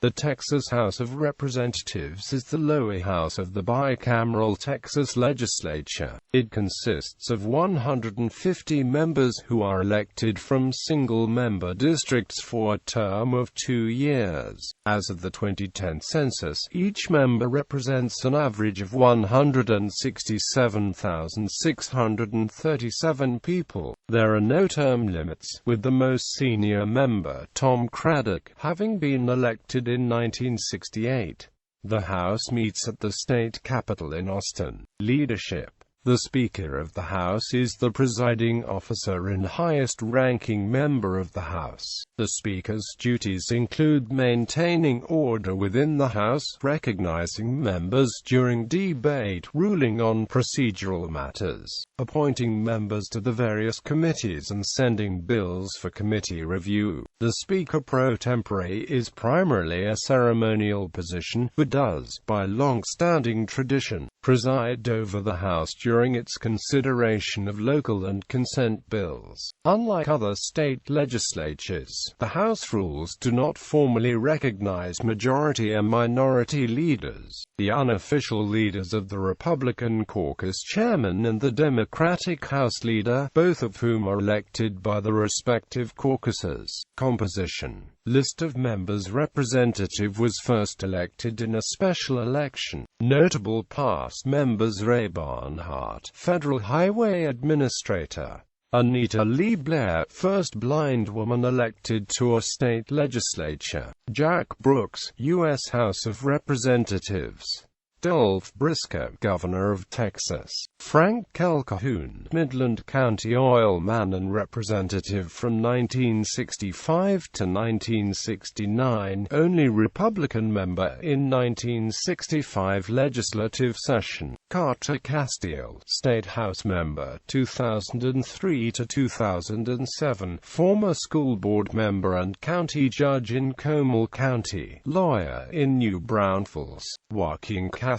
The Texas House of Representatives is the lower house of the bicameral Texas legislature. It consists of 150 members who are elected from single-member districts for a term of 2 years. As of the 2010 census, each member represents an average of 167,637 people. There are no term limits, with the most senior member, Tom Craddock, having been elected in 1968. The House meets at the state capitol in Austin. Leadership. The Speaker of the House is the presiding officer and highest-ranking member of the House. The Speaker's duties include maintaining order within the House, recognizing members during debate, ruling on procedural matters, appointing members to the various committees and sending bills for committee review. The Speaker pro tempore is primarily a ceremonial position, but does, by long-standing tradition, preside over the House during its consideration of local and consent bills. Unlike other state legislatures, the House rules do not formally recognize majority and minority leaders. The unofficial leaders of the Republican caucus chairman and the Democratic House leader, both of whom are elected by the respective caucuses. Composition. List of members. Representative was first elected in a special election. Notable past members: Ray Barnhart, Federal Highway Administrator; Anita Lee Blair, first blind woman elected to a state legislature; Jack Brooks, U.S. House of Representatives; Dolph Briscoe, Governor of Texas; Frank Calhoun, Midland County oilman and representative from 1965 to 1969, only Republican member in 1965 legislative session; Carter Castile, State House member 2003 to 2007, former school board member and county judge in Comal County, lawyer in New Braunfels; Joaquin Castro,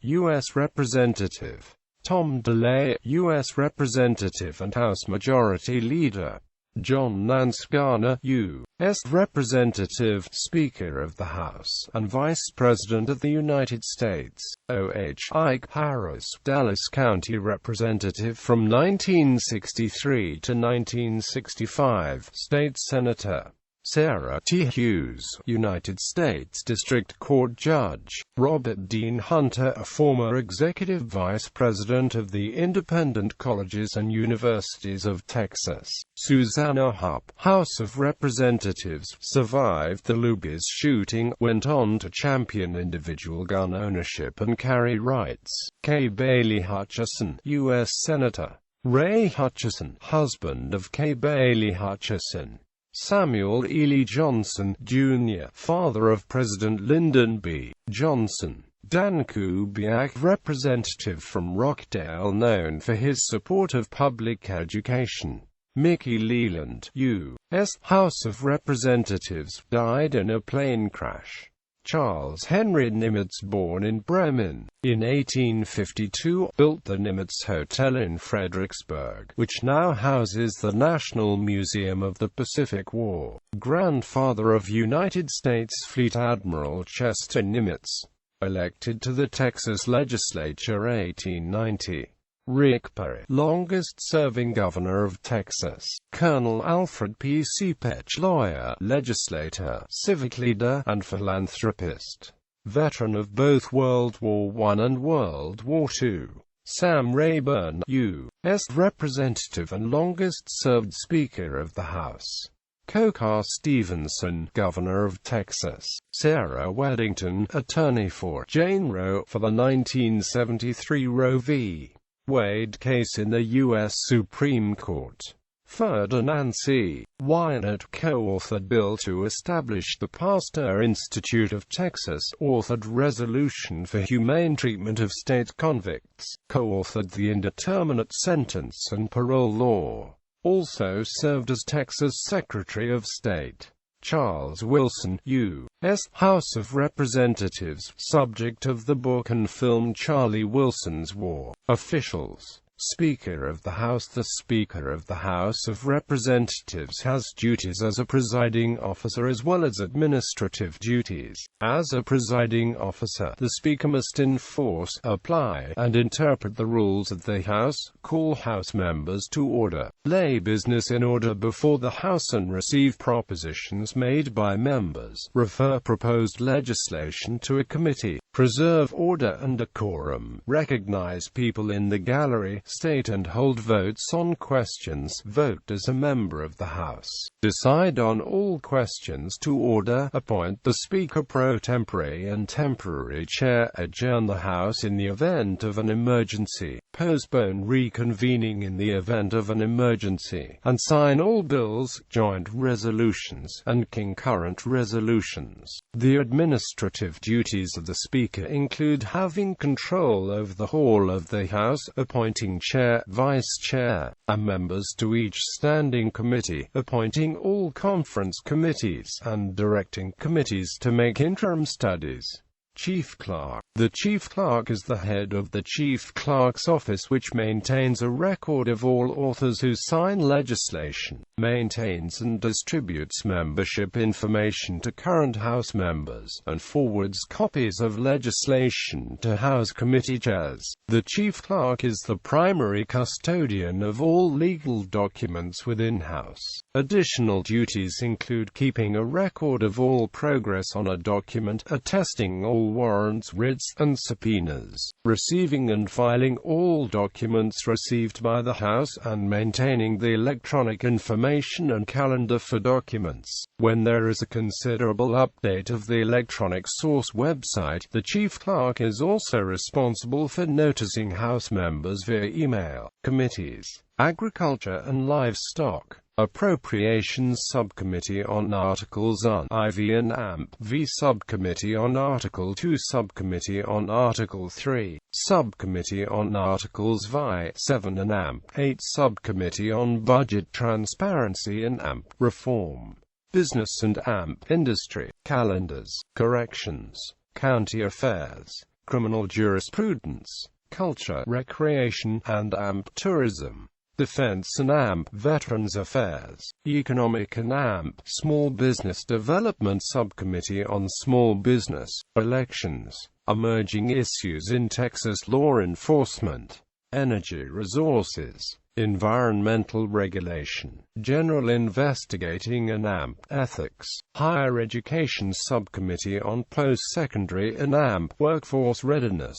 U.S. Representative; Tom DeLay, U.S. Representative and House Majority Leader; John Nance Garner, U.S. Representative, Speaker of the House, and Vice President of the United States; O.H. Ike Harris, Dallas County Representative from 1963 to 1965, State Senator; Sarah T. Hughes, United States District Court Judge; Robert Dean Hunter, a former Executive Vice President of the Independent Colleges and Universities of Texas; Susanna Hupp, House of Representatives, survived the Luby's shooting, went on to champion individual gun ownership and carry rights; Kay Bailey Hutchison, U.S. Senator; Ray Hutchison, husband of Kay Bailey Hutchison; Samuel Ely Johnson, Jr., father of President Lyndon B. Johnson; Dan Kubiak, representative from Rockdale known for his support of public education; Mickey Leland, U.S. House of Representatives, died in a plane crash; Charles Henry Nimitz, born in Bremen in 1852, built the Nimitz Hotel in Fredericksburg, which now houses the National Museum of the Pacific War; grandfather of United States Fleet Admiral Chester Nimitz, elected to the Texas Legislature 1890. Rick Perry, longest-serving governor of Texas; Colonel Alfred P. Sepech, lawyer, legislator, civic leader, and philanthropist; veteran of both World War I and World War II; Sam Rayburn, U.S. Representative and longest-served Speaker of the House; Cocar Stevenson, Governor of Texas; Sarah Weddington, attorney for Jane Roe for the 1973 Roe v. Wade case in the U.S. Supreme Court; Ferdinand C. Wynot co-authored bill to establish the Pasteur Institute of Texas, authored resolution for humane treatment of state convicts, co-authored the indeterminate sentence and parole law, also served as Texas Secretary of State; Charles Wilson, U.S. House of Representatives, subject of the book and film Charlie Wilson's War. Officials: Speaker of the House. The Speaker of the House of Representatives has duties as a presiding officer as well as administrative duties. As a presiding officer, the Speaker must enforce, apply, and interpret the rules of the House, call House members to order, lay business in order before the House and receive propositions made by members, refer proposed legislation to a committee, preserve order and decorum, recognize people in the gallery, state and hold votes on questions, vote as a member of the House, decide on all questions to order, appoint the Speaker pro tempore and temporary chair, adjourn the House in the event of an emergency, postpone reconvening in the event of an emergency, and sign all bills, joint resolutions, and concurrent resolutions. The administrative duties of the Speaker include having control over the whole of the House, appointing chair, vice chair, and members to each standing committee, appointing all conference committees, and directing committees to make interim studies. Chief Clerk. The Chief Clerk is the head of the Chief Clerk's office, which maintains a record of all authors who sign legislation, maintains and distributes membership information to current House members, and forwards copies of legislation to House committee chairs. The Chief Clerk is the primary custodian of all legal documents within House. Additional duties include keeping a record of all progress on a document, attesting all warrants, writs, and subpoenas, receiving and filing all documents received by the House, and maintaining the electronic information and calendar for documents. When there is a considerable update of the electronic source website, the Chief Clerk is also responsible for noticing House members via email. Committees. Agriculture and Livestock. Appropriations Subcommittee on Articles on IV and AMP v Subcommittee on Article 2 Subcommittee on Article 3 Subcommittee on Articles VI, 7 and AMP 8 Subcommittee on Budget Transparency and AMP Reform. Business and AMP Industry. Calendars. Corrections. County Affairs. Criminal Jurisprudence. Culture, Recreation, and AMP Tourism. Defense and AMP Veterans Affairs. Economic and AMP Small Business Development Subcommittee on Small Business. Elections. Emerging Issues in Texas Law Enforcement. Energy Resources. Environmental Regulation. General Investigating and AMP Ethics. Higher Education Subcommittee on Post-Secondary and AMP Workforce Readiness.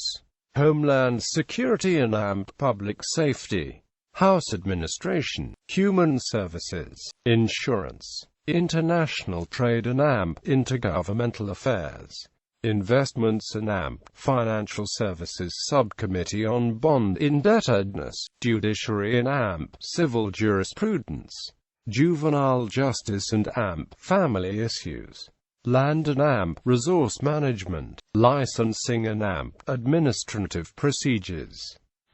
Homeland Security and AMP Public Safety. House Administration, Human Services, Insurance, International Trade and AMP Intergovernmental Affairs. Investments and AMP Financial Services Subcommittee on Bond Indebtedness. Judiciary and AMP Civil Jurisprudence. Juvenile Justice and AMP Family Issues. Land and AMP Resource Management. Licensing and AMP Administrative Procedures.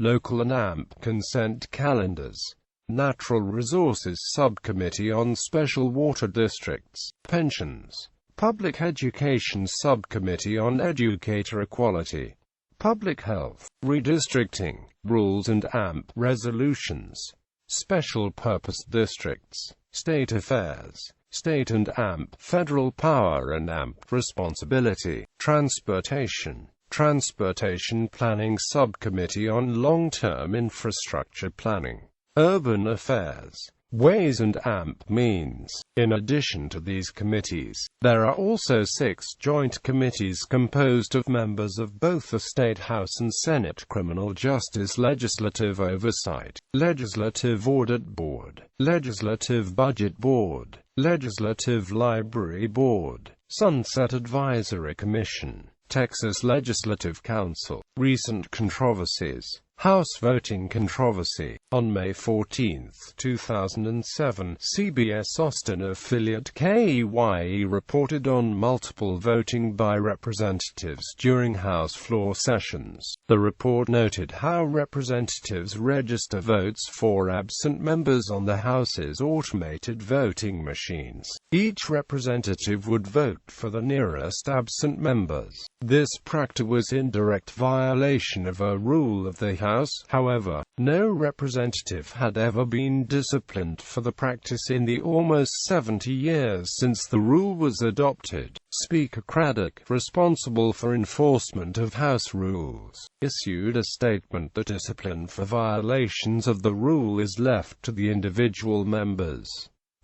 Local and AMP Consent Calendars. Natural Resources Subcommittee on Special Water Districts. Pensions. Public Education Subcommittee on Educator Equality. Public Health. Redistricting. Rules and AMP Resolutions. Special Purpose Districts. State Affairs. State and AMP Federal Power and AMP Responsibility. Transportation. Transportation Planning Subcommittee on Long-Term Infrastructure Planning. Urban Affairs. Ways and AMP Means. In addition to these committees, there are also 6 joint committees composed of members of both the State House and Senate: Criminal Justice, Legislative Oversight, Legislative Audit Board, Legislative Budget Board, Legislative Library Board, Sunset Advisory Commission, Texas Legislative Council. Recent controversies. House voting controversy. On May 14, 2007, CBS Austin affiliate KEYE reported on multiple voting by representatives during House floor sessions. The report noted how representatives register votes for absent members on the House's automated voting machines. Each representative would vote for the nearest absent members. This practice was in direct violation of a rule of the House House. However, no representative had ever been disciplined for the practice in the almost 70 years since the rule was adopted. Speaker Craddock, responsible for enforcement of House rules, issued a statement that discipline for violations of the rule is left to the individual members.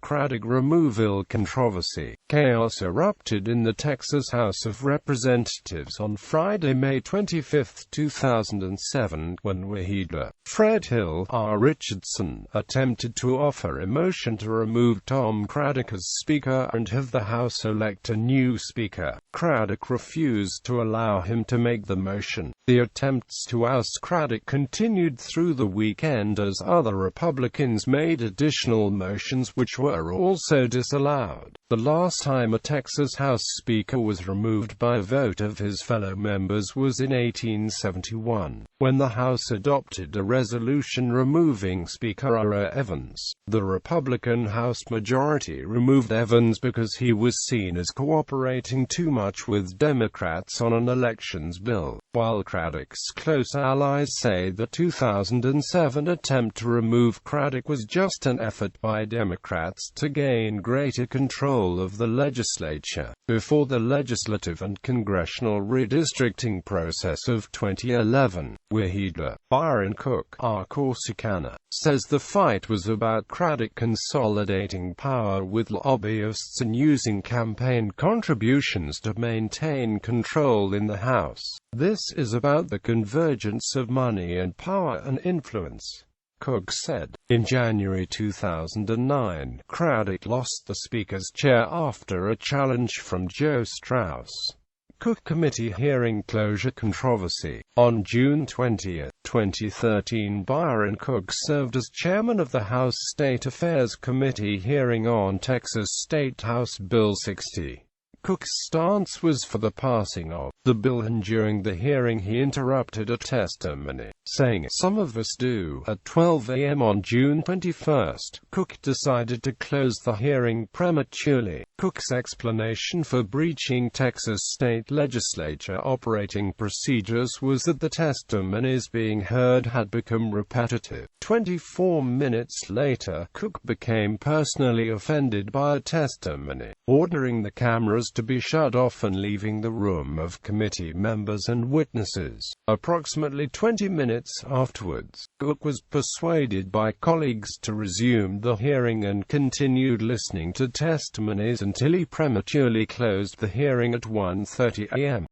Craddock removal controversy. Chaos erupted in the Texas House of Representatives on Friday, May 25, 2007, when Leader Fred Hill R. Richardson attempted to offer a motion to remove Tom Craddock as Speaker and have the House elect a new Speaker. Craddock refused to allow him to make the motion. The attempts to oust Craddock continued through the weekend as other Republicans made additional motions which were also disallowed. The last time a Texas House Speaker was removed by a vote of his fellow members was in 1871, when the House adopted a resolution removing Speaker Ira Evans. The Republican House majority removed Evans because he was seen as cooperating too much with Democrats on an elections bill, while Craddock's close allies say the 2007 attempt to remove Craddock was just an effort by Democrats to gain greater control of the legislature. Before the legislative and congressional redistricting process of 2011, Leader Byron Cook, R. Corsicana, says the fight was about Craddock consolidating power with lobbyists and using campaign contributions to maintain control in the House. This is about the convergence of money and power and influence, Cook said. In January 2009, Craddock lost the Speaker's chair after a challenge from Joe Straus. Cook Committee hearing closure controversy. On June 20, 2013, Byron Cook served as chairman of the House State Affairs Committee hearing on Texas State House Bill 60. Cook's stance was for the passing of the bill, and during the hearing he interrupted a testimony, saying, "Some of us do." At 12 a.m. on June 21, Cook decided to close the hearing prematurely. Cook's explanation for breaching Texas state legislature operating procedures was that the testimonies being heard had become repetitive. 24 minutes later, Cook became personally offended by a testimony, ordering the cameras to be shut off and leaving the room of committee members and witnesses. Approximately 20 minutes afterwards, Cook was persuaded by colleagues to resume the hearing and continued listening to testimonies until he prematurely closed the hearing at 1:30 a.m.